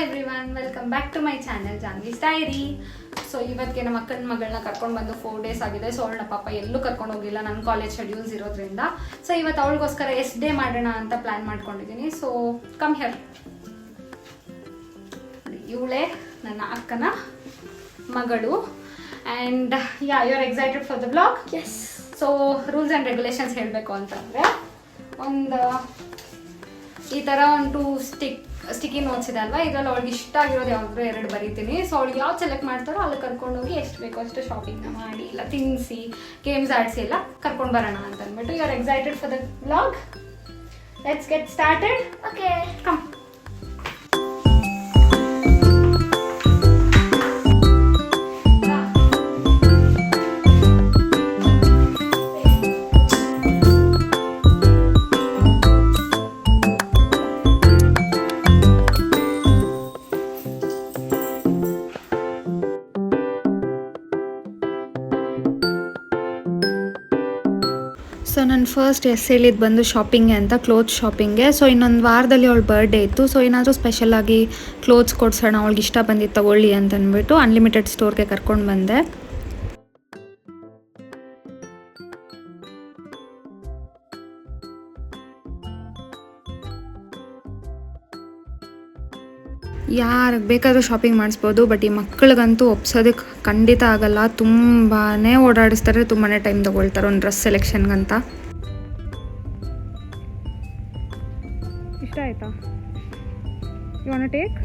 Everyone, welcome back to my channel Janvi's diary. So ಇವತ್ತಿಗೆ ನಮ್ಮ ಅಕ್ಕನ ಮಗಳನ್ನ ಕರ್ಕೊಂಡು ಬಂದು 4 days ಆಗಿದೆ. ಸೊ ಅವಳನ್ನ ಪಾಪ ಎಲ್ಲೂ ಕರ್ಕೊಂಡು ಹೋಗಿಲ್ಲ, ನನ್ನ ಕಾಲೇಜ್ ಶೆಡ್ಯೂಲ್ಸ್ ಇರೋದ್ರಿಂದ. ಸೊ ಇವತ್ತು ಅವಳಿಗೋಸ್ಕರ ಎಷ್ಟು ಡೇ ಮಾಡೋಣ ಅಂತ ಪ್ಲ್ಯಾನ್ ಮಾಡ್ಕೊಂಡಿದ್ದೀನಿ. So come here. ಇವಳೇ ನನ್ನ ಅಕ್ಕನ ಮಗಳು. And ya, you are excited for the blog? Yes. So rules and regulations ಹೇಳಬೇಕು ಅಂತಂದರೆ, ಈ ಥರ ಒಂದು ಸ್ಟಿಕ್ಕಿ ನೋಟ್ಸ್ ಇದೆ ಅಲ್ವಾ, ಇದರಲ್ಲಿ ಅವಳಿಗೆ ಇಷ್ಟ ಆಗಿರೋದು ಯಾವ್ದಾದ್ರು 2 ಬರೀತೀನಿ. ಸೊ ಅವಳಿಗೆ ಯಾವ್ದು ಸೆಲೆಕ್ಟ್ ಮಾಡ್ತಾರೋ ಅಲ್ಲಿ ಕರ್ಕೊಂಡೋಗಿ ಎಷ್ಟು ಬೇಕೋ ಅಷ್ಟು ಶಾಪಿಂಗ್ನ ಮಾಡಿ, ಇಲ್ಲ ತಿನ್ನಿಸಿ, ಗೇಮ್ಸ್ ಆಡಿಸಿ ಎಲ್ಲ ಕರ್ಕೊಂಡು ಬರೋಣ ಅಂತ ಅಂದ್ಬಿಟ್ಟು. You are excited for the vlog? Let's get started. Okay, come. So ನನ್ನ ಫಸ್ಟ್ ಹೇಳಿದ್ದು ಬಂದು ಶಾಪಿಂಗ್ಗೆ ಅಂತ, ಕ್ಲೋತ್ಸ್ ಶಾಪಿಂಗ್ಗೆ. ಸೊ ಇನ್ನೊಂದು ವಾರದಲ್ಲಿ ಅವಳ ಬರ್ಡೇ ಇತ್ತು. ಸೊ ಏನಾದರೂ ಸ್ಪೆಷಲಾಗಿ ಕ್ಲೋತ್ಸ್ ಕೊಡ್ಸೋಣ, ಅವಳಿಗೆ ಇಷ್ಟ ಬಂದಿತ್ತು ತಗೊಳ್ಳಿ ಅಂತ ಅಂದ್ಬಿಟ್ಟು ಅನ್ಲಿಮಿಟೆಡ್ ಸ್ಟೋರ್ಗೆ ಕರ್ಕೊಂಡು ಬಂದೆ. ಯಾರಿಗೆ ಬೇಕಾದರೂ ಶಾಪಿಂಗ್ ಮಾಡಿಸ್ಬೋದು, ಬಟ್ ಈ ಮಕ್ಕಳಿಗಂತೂ ಒಪ್ಸೋದಕ್ಕೆ ಖಂಡಿತ ಆಗಲ್ಲ. ತುಂಬಾ ಓಡಾಡಿಸ್ತಾರೆ, ತುಂಬಾ ಟೈಮ್ ತೊಗೊಳ್ತಾರೆ ಒಂದು ಡ್ರೆಸ್ ಸೆಲೆಕ್ಷನ್ಗಂತ. ಇಷ್ಟ ಆಯ್ತಾ? You want to take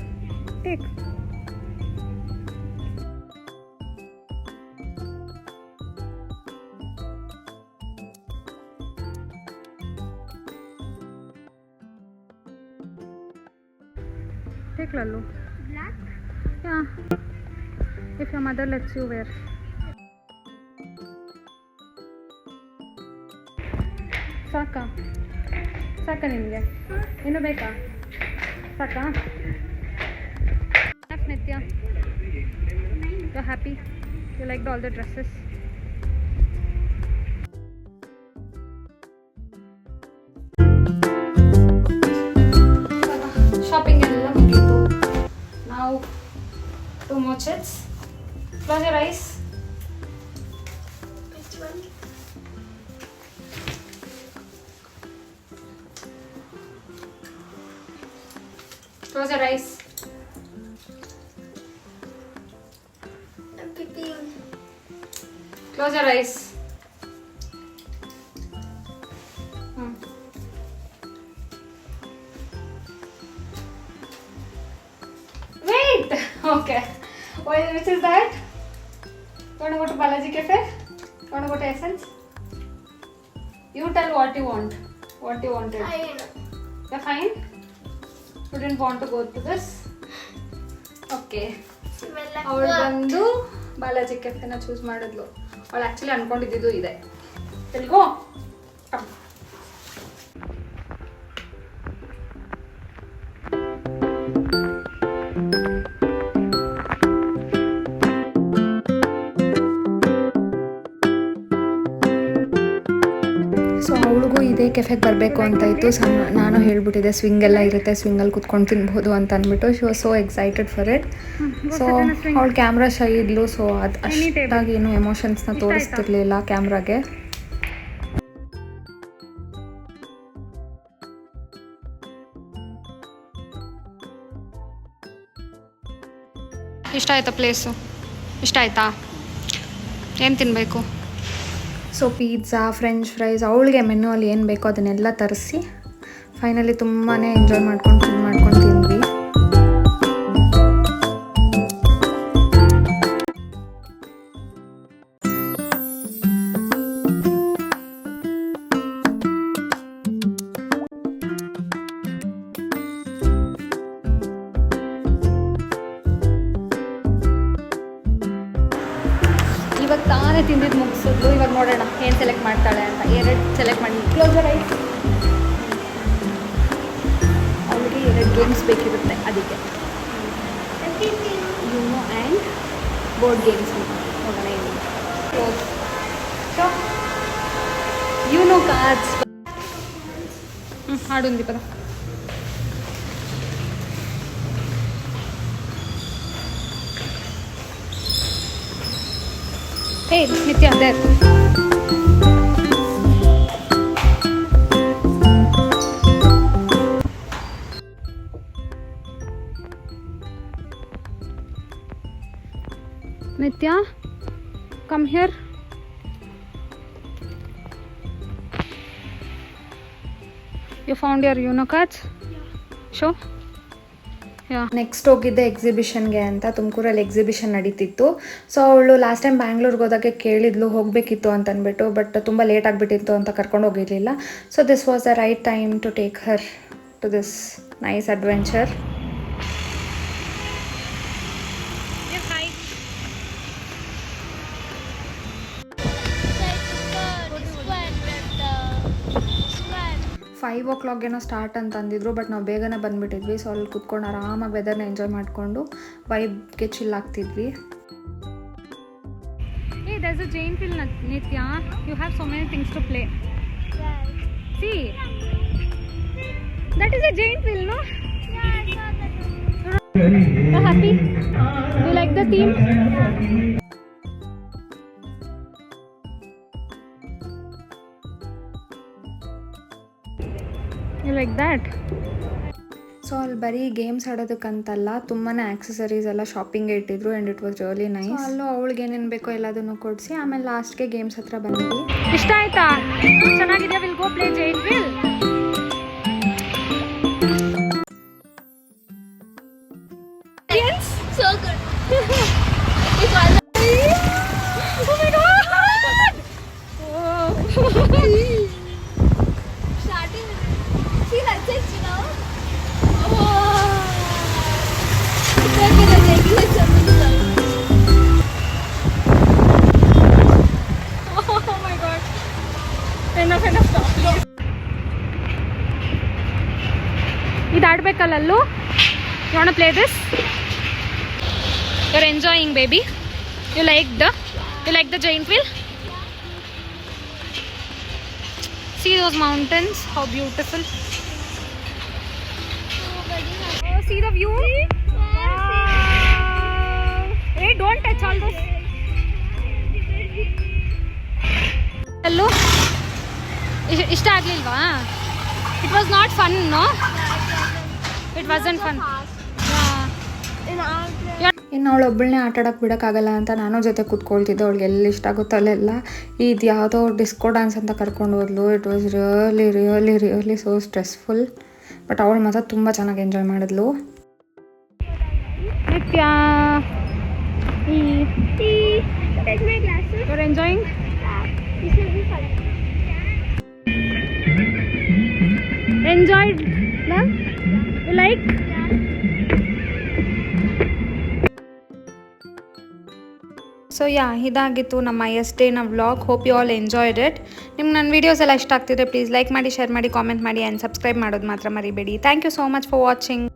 Take Lallu. black. Yeah. If your mother lets you wear. ಸಾಕಾ ನಿಮಗೆ? ಇನ್ನೂ ಬೇಕಾ? ಸಾಕಾ? Nitya, you happy? You like all the dresses? Shopping ಎಲ್ಲ ಮುಗೀತು. ನಾವು 2 more chits. Close your eyes. Which one? Close your eyes. I'm peeping. Close your eyes. Wait. Okay. Which is that? You want to go to Balaji Cafe? You want to go to Essence? You tell what you want. What you wanted. I know. You're fine? You didn't want to go to this? Okay. Smell like ಅವಳು work. ಬಂದು Balaji ಕೆಫೆನ choose ಮಾಡಿದ್ಲು. ಅವಳು actually ಅನ್ಕೊಂಡಿದ್ದು ಇದೆ. ಎಲ್ಗೋ? So ಅವಳಿಗೂ ಇದೇ ಕೆಫೆಗೆ ಬರಬೇಕು ಅಂತ ಇತ್ತು. ನಾನು ಹೇಳ್ಬಿಟ್ಟಿದ್ದೆ ಸ್ವಿಂಗ್ ಎಲ್ಲ ಇರುತ್ತೆ, ಸ್ವಿಂಗಲ್ಲಿ ಕುತ್ಕೊಂಡು ತಿನ್ಬೋದು ಅಂತ ಅಂದ್ಬಿಟ್ಟು. She was so excited for it. So ಅವಳು ಕ್ಯಾಮ್ರಾ ಶೈ ಇದ್ಲು. ಸೊ ಅದು ಅಷ್ಟಾಗಿ ಏನು ಎಮೋಷನ್ಸ್ನ ತೋರಿಸ್ತಿರ್ಲಿಲ್ಲ ಕ್ಯಾಮ್ರಾಗೆ. ಇಷ್ಟ ಆಯ್ತಾ ಪ್ಲೇಸು? ಇಷ್ಟ ಆಯ್ತಾ? ಏನು ತಿನ್ನಬೇಕು? ಸೊ ಪಿಜ್ಜಾ, ಫ್ರೆಂಚ್ ಫ್ರೈಸ್, ಅವಳಿಗೆ ಮೆನು ಅಲ್ಲಿ ಏನು ಬೇಕೋ ಅದನ್ನೆಲ್ಲ ತರಿಸಿ ಫೈನಲಿ ತುಂಬಾ ಎಂಜಾಯ್ ಮಾಡ್ಕೊಂಡು ತಿಂದ್ವಿ. ಇವಾಗ ತಾನೇ ತಿಂದಿದ್ದು ಮುಗಿಸಿದ್ಲು. ಇವಾಗ ನೋಡೋಣ ಏನು ಸೆಲೆಕ್ಟ್ ಮಾಡ್ತಾಳೆ ಅಂತ. 2 ಸೆಲೆಕ್ಟ್ ಮಾಡಿ. Close your eyes. ಅವಳಿಗೆ 2 ಗೇಮ್ಸ್ ಬೇಕಿರುತ್ತೆ, ಅದಕ್ಕೆ I'm peeping. YONO and board games. ನೋಡೋಣ ಏನು. ಕ್ಲೋಸ್. So YONO cards. ಹಾಡು ಪದ. ಹೇ ನಿತ್ಯ ಅದೇ Nitya, come here. You found your Uno cards? Show. Yeah. Next ಹೋಗಿದ್ದೆ ಎಕ್ಸಿಬಿಷನ್ಗೆ ಅಂತ. ತುಮಕೂರಲ್ಲಿ ಎಕ್ಸಿಬಿಷನ್ ನಡೀತಿತ್ತು. ಸೊ ಅವಳು ಲಾಸ್ಟ್ ಟೈಮ್ ಬ್ಯಾಂಗ್ಳೂರ್ಗೆ ಹೋದಾಗೆ ಕೇಳಿದ್ಲು ಹೋಗಬೇಕಿತ್ತು ಅಂತ ಅಂದ್ಬಿಟ್ಟು, ಬಟ್ ತುಂಬ ಲೇಟ್ ಆಗಿಬಿಟ್ಟಿತ್ತು ಅಂತ ಕರ್ಕೊಂಡು ಹೋಗಿರಲಿಲ್ಲ. So this was the right time to take her to this nice adventure. Five ಓ ಕ್ಲಾಕ್ಗೇನೋ ಸ್ಟಾರ್ಟ್ ಅಂತ ಅಂದಿದ್ರು, ಬಟ್ ನಾವು ಬೇಗನೆ ಬಂದುಬಿಟ್ಟಿದ್ವಿ. ಸೊ ಅಲ್ಲಿ ಕುತ್ಕೊಂಡು ಆರಾಮಾಗಿ ವೆದರ್ನ ಎಂಜಾಯ್ ಮಾಡಿಕೊಂಡು ವೈಬ್ಗೆ chill ಆಗ್ತಿದ್ವಿ. Hey, there's a giant wheel, Nitya. You have so many things to play. See, that is a giant wheel, no? You're happy? You like the theme? You like that? So ಅಲ್ಲಿ ಬರೀ games ಆಡೋದಕ್ಕಂತಲ್ಲ, ತುಂಬಾ accessories ಎಲ್ಲ shopping ಇಟ್ಟಿದ್ರು and it was really nice. ಅಲ್ಲೂ ಅವಳಿಗೆ ಏನೇನು ಬೇಕೋ ಎಲ್ಲದನ್ನು ಕೊಡಿಸಿ ಆಮೇಲೆ ಲಾಸ್ಟ್ಗೆ ಗೇಮ್ಸ್ ಹತ್ರ ಬಂದ್ವಿ. ಇಷ್ಟ ಆಯ್ತಾ? ಚೆನ್ನಾಗಿದೆಯಾ? Will go play giant wheel. So good. It's all. Oh my god! Starting. See, that's it, you know. Oh my god. Enough, stop. ಇದು ಆಡ್ಬೇಕಲ್ಲೂ. You want to play this? You're enjoying, baby. You like the giant wheel? See those mountains, how beautiful. Oh, see the view. Hey, don't touch all this. Hello. ಇಷ್ಟ ಆಗ್ಲಿಲ್ವಾ? It was not fun, no? It wasn't fun. ಇನ್ನು ಅವಳು ಒಬ್ಬಳನ್ನೇ ಆಟ ಆಡೋಕ್ಕೆ ಬಿಡೋಕ್ಕಾಗಲ್ಲ ಅಂತ ನಾನು ಜೊತೆ ಕೂತ್ಕೊಳ್ತಿದ್ದೆ. ಅವಳಿಗೆ ಎಲ್ಲಿ ಇಷ್ಟ ಆಗುತ್ತೋ ಅಲ್ಲೆಲ್ಲ ಇದು ಯಾವುದೋ ಡಿಸ್ಕೋ ಡ್ಯಾನ್ಸ್ ಅಂತ ಕರ್ಕೊಂಡು ಹೋದ್ಲು. It was really so stressful, but ಅವಳು ಮಾತ್ರ ತುಂಬ ಚೆನ್ನಾಗಿ ಎಂಜಾಯ್ ಮಾಡಿದ್ಲು. ನಿತ್ಯ, Take my glasses. you're enjoying? This will be fun. Enjoyed? No? You like? So ಇದಾಗಿತ್ತು ನಮ್ಮ ಡೇನ vlog. Hope you all enjoyed it. ನಿಮ್ಗೆ ನನ್ನ ವೀಡಿಯೋಸ್ ಎಲ್ಲ ಇಷ್ಟ ಆಗ್ತಿದ್ರೆ ಪ್ಲೀಸ್ ಲೈಕ್ ಮಾಡಿ, ಶೇರ್ ಮಾಡಿ, ಕಾಮೆಂಟ್ ಮಾಡಿ ಆ್ಯಂಡ್ ಸಬ್ಸ್ಕ್ರೈಬ್ ಮಾಡೋದು ಮಾತ್ರ ಮರಿಬೇಡಿ. Thank you so much for watching.